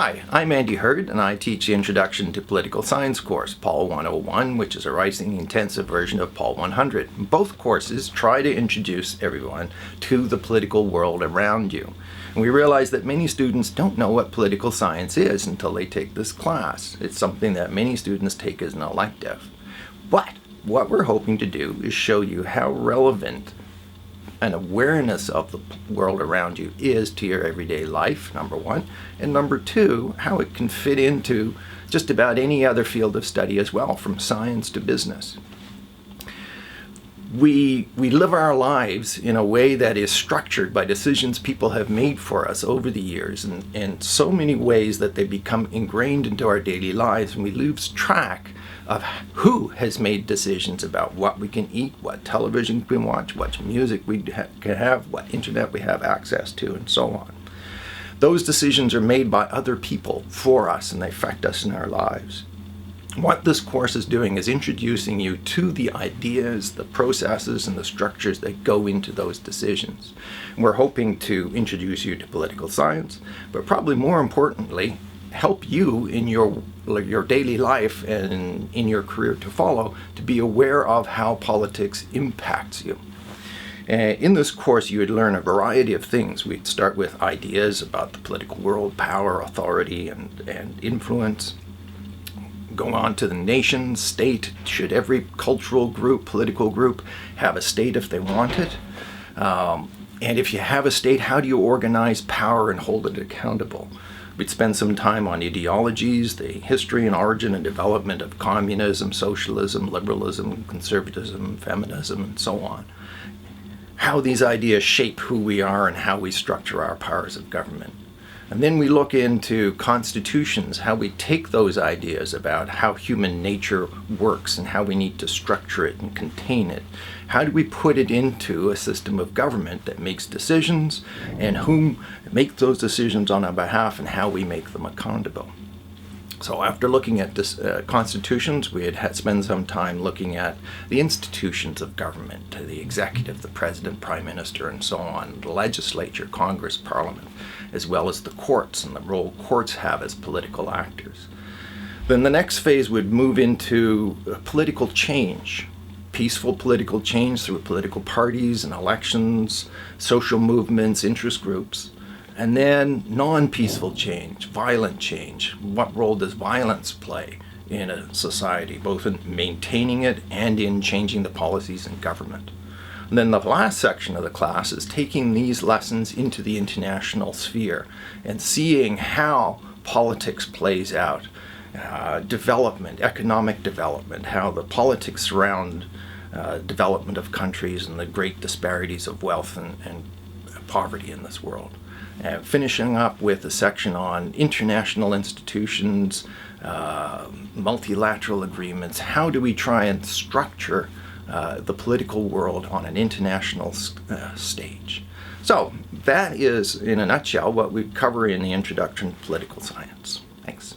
Hi, I'm Andy Hurd, and I teach the Introduction to Political Science course, POL101, which is a rising intensive version of POL100. Both courses try to introduce everyone to the political world around you. And we realize that many students don't know what political science is until they take this class. It's something that many students take as an elective. But what we're hoping to do is show you how relevant an awareness of the world around you is to your everyday life, number one, and number two, how it can fit into just about any other field of study as well, from science to business. We live our lives in a way that is structured by decisions people have made for us over the years, and in so many ways that they become ingrained into our daily lives, and we lose track of who has made decisions about what we can eat, what television we can watch, what music we can have, what internet we have access to, and so on. Those decisions are made by other people for us, and they affect us in our lives. What this course is doing is introducing you to the ideas, the processes, and the structures that go into those decisions. We're hoping to introduce you to political science, but probably more importantly, help you in your daily life and in your career to follow to be aware of how politics impacts you. In this course, you would learn a variety of things. We'd start with ideas about the political world, power, authority, and influence. Go on to the nation, state. Should every cultural group, political group, have a state if they want it? And if you have a state, how do you organize power and hold it accountable? We'd spend some time on ideologies, the history and origin and development of communism, socialism, liberalism, conservatism, feminism, and so on. How these ideas shape who we are and how we structure our powers of government. And then we look into constitutions, how we take those ideas about how human nature works and how we need to structure it and contain it. How do we put it into a system of government that makes decisions, and whom make those decisions on our behalf, and how we make them accountable. So after looking at this constitutions, we had spent some time looking at the institutions of government, the executive, the president, prime minister, and so on, the legislature, Congress, parliament, as well as the courts and the role courts have as political actors. Then the next phase would move into political change, peaceful political change through political parties and elections, social movements, interest groups. And then non-peaceful change, violent change. What role does violence play in a society, both in maintaining it and in changing the policies in government? And then the last section of the class is taking these lessons into the international sphere and seeing how politics plays out, development, economic development, how the politics surround development of countries and the great disparities of wealth and poverty in this world. Finishing up with a section on international institutions, multilateral agreements. How do we try and structure the political world on an international stage? So that is, in a nutshell, what we cover in the Introduction to Political Science. Thanks.